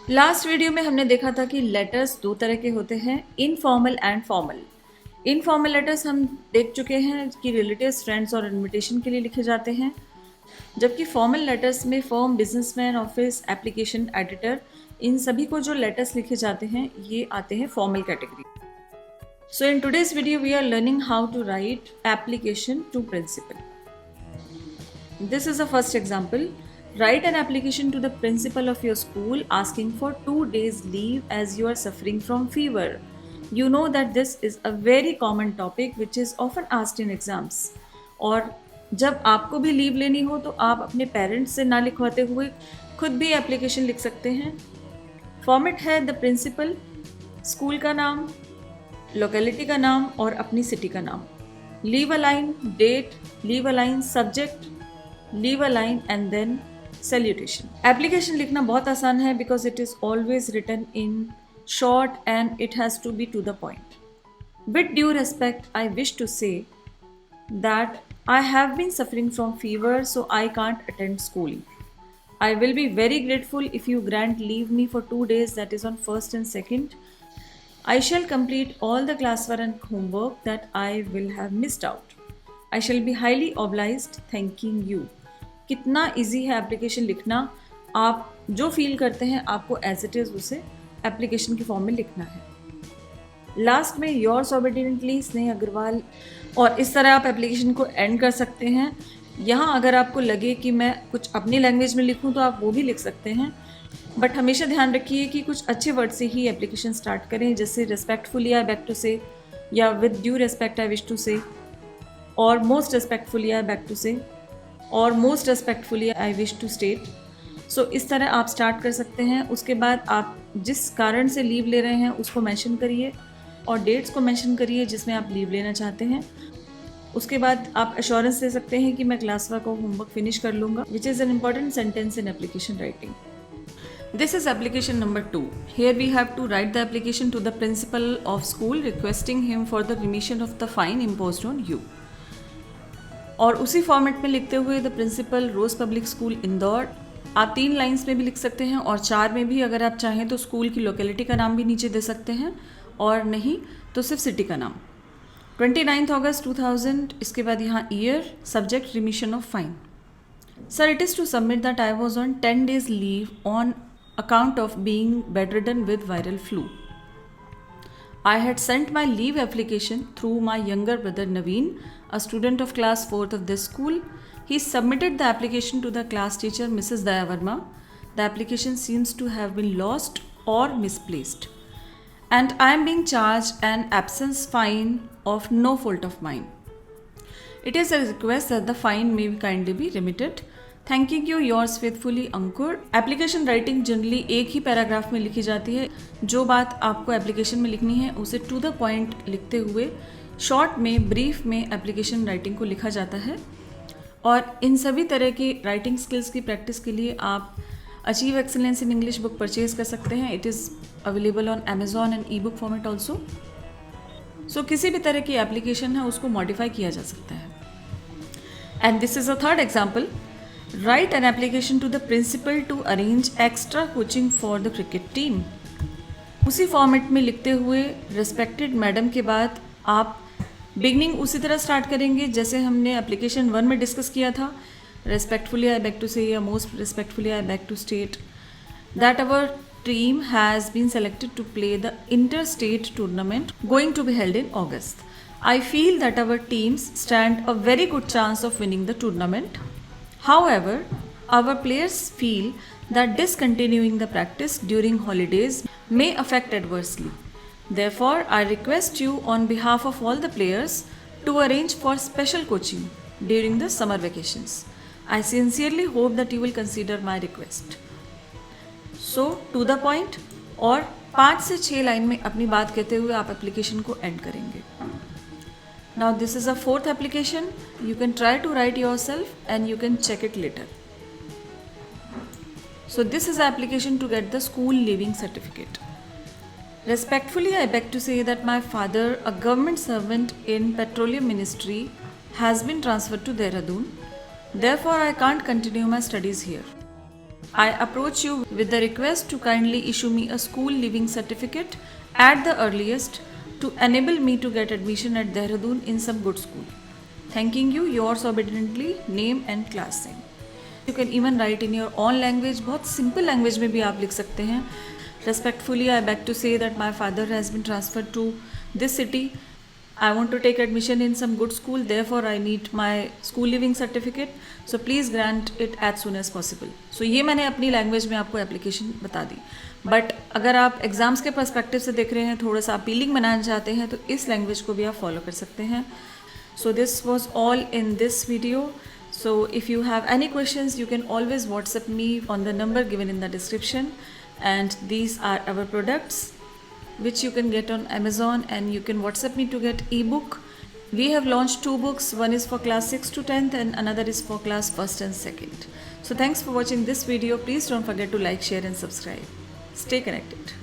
Last video में हमने देखा था कि लेटर्स दो तरह के होते हैं, informal and formal. Informal letters हम देख चुके हैं कि रिलेटिव्स, फ्रेंड्स और इनविटेशन के लिए लिखे जाते हैं, जबकि फॉर्मल लेटर्स में firm, businessman, office, application, editor, इन सभी को जो लेटर्स लिखे जाते हैं ये आते हैं formal category. So in today's video we are learning how to write application to principal. This is the first example. Write an application to the principal of your school asking for 2 days leave as you are suffering from fever. You know that this is a very common topic which is often asked in exams. और जब आपको भी leave लेनी हो तो आप अपने parents से ना लिखवाते हुए खुद भी एप्लीकेशन लिख सकते हैं। फॉर्मेट है द प्रिंसिपल, स्कूल का नाम, लोकेलिटी का नाम और अपनी सिटी का नाम। Leave a line, date, leave a line, subject, leave a line and then salutation. Application लिखना बहुत आसान है because it is always written in short and it has to be to the point. With due respect, I wish to say that I have been suffering from fever so I can't attend school. I will be very grateful if you grant leave me for 2 days, that is on 1st and 2nd. I shall complete all the classwork and homework that I will have missed out. I shall be highly obliged, thanking you. कितना easy है application लिखना। आप जो feel करते हैं आपको as it is उसे application के फॉर्म में लिखना है। लास्ट में योर्स ऑबिडियंटली स्नेह अग्रवाल, और इस तरह आप एप्लीकेशन को एंड कर सकते हैं। यहाँ अगर आपको लगे कि मैं कुछ अपनी लैंग्वेज में लिखूँ तो आप वो भी लिख सकते हैं, बट हमेशा ध्यान रखिए कि कुछ अच्छे वर्ड से ही एप्लीकेशन स्टार्ट करें, जैसे respectfully I beg to say, या with due respect I wish to say, और most respectfully I beg to say, और most respectfully I wish to state. So इस तरह आप स्टार्ट कर सकते हैं। उसके बाद आप जिस कारण से लीव ले रहे हैं उसको मेंशन करिए और डेट्स को मेंशन करिए जिसमें आप लीव लेना चाहते हैं। उसके बाद आप एश्योरेंस दे सकते हैं कि मैं क्लास वर्क और होमवर्क फिनिश कर लूँगा, which is an important sentence in application writing. This is application number 2. Here we have to write the application to the principal of school requesting him for the remission of the fine imposed on you. और उसी format में लिखते हुए the principal, Rose public school, Indore. आप 3 lines में भी लिख सकते हैं और 4 में भी अगर आप चाहें तो स्कूल की लोकेलिटी का नाम भी नीचे दे सकते हैं, और नहीं तो सिर्फ सिटी का नाम। 29 अगस्त 2000, इसके बाद यहाँ year, subject remission of fine. Sir, it is to submit that I was on 10 days leave on account of being bedridden with viral flu. I had sent my leave application through my younger brother Naveen, a student of class 4th of this school. He submitted the application to the class teacher Mrs. Daya Verma. The application seems to have been lost or misplaced, and I am being charged an absence fine of no fault of mine. It is a request that the fine may kindly be remitted. Thanking you, yours faithfully Ankur. Application writing generally एक ही paragraph में लिखी जाती है। जो बात आपको application में लिखनी है उसे टू द पॉइंट लिखते हुए शॉर्ट में, ब्रीफ में एप्लीकेशन राइटिंग को लिखा जाता है। और इन सभी तरह की राइटिंग स्किल्स की प्रैक्टिस के लिए आप achieve excellence in English book purchase कर सकते हैं। It is available on Amazon and e book format also. So किसी भी तरह की एप्लीकेशन है उसको मॉडिफाई किया जा सकता है। And this is a third example. Write an application to the principal to arrange extra coaching for the cricket team. उसी फॉर्मेट में लिखते हुए रिस्पेक्टेड मैडम के बाद आप बिगनिंग उसी तरह स्टार्ट करेंगे जैसे हमने एप्लीकेशन 1 में डिस्कस किया था। Respectfully I beg to say या most respectfully I beg to state that our team has been selected to play the inter-state tournament going to be held in August. I feel that our teams stand a very good chance of winning the tournament. However, our players feel that discontinuing the practice during holidays may affect adversely. Therefore, I request you on behalf of all the players to arrange for special coaching during the summer vacations. I sincerely hope that you will consider my request. So, to the point, और 5 से 6 line में अपनी बात कहते हुए आप application को and करेंगे। Now this is a 4th application. You can try to write yourself and you can check it later. So this is the application to get the school leaving certificate. Respectfully, I beg to say that my father, a government servant in Petroleum Ministry, has been transferred to Dehradun. Therefore, I can't continue my studies here. I approach you with the request to kindly issue me a school leaving certificate at the earliest to enable me to get admission at Dehradun in some good school. Thanking you, yours obediently, name and class name. You can even write in your own language, बहुत simple language में भी आप लिख सकते हैं. Respectfully, I beg to say that my father has been transferred to this city. I want to take admission in some good school, therefore I need my school leaving certificate. So please grant it as soon as possible. So ये मैंने अपनी language में आपको application बता दी. But अगर आप exams के perspective से देख रहे हैं, थोड़ा सा अपीलिंग बनाना चाहते हैं, तो इस लैंग्वेज को भी आप फॉलो कर सकते हैं. So this was all in this video. So if you have any questions, you can always WhatsApp me on the number given in the description. And these are our products which you can get on Amazon, and you can WhatsApp me to get ebook. We have launched 2 books. One is for class 6 to 10th and another is for class 1st and 2nd. So thanks for watching this video. Please don't forget to like, share and subscribe. Stay connected.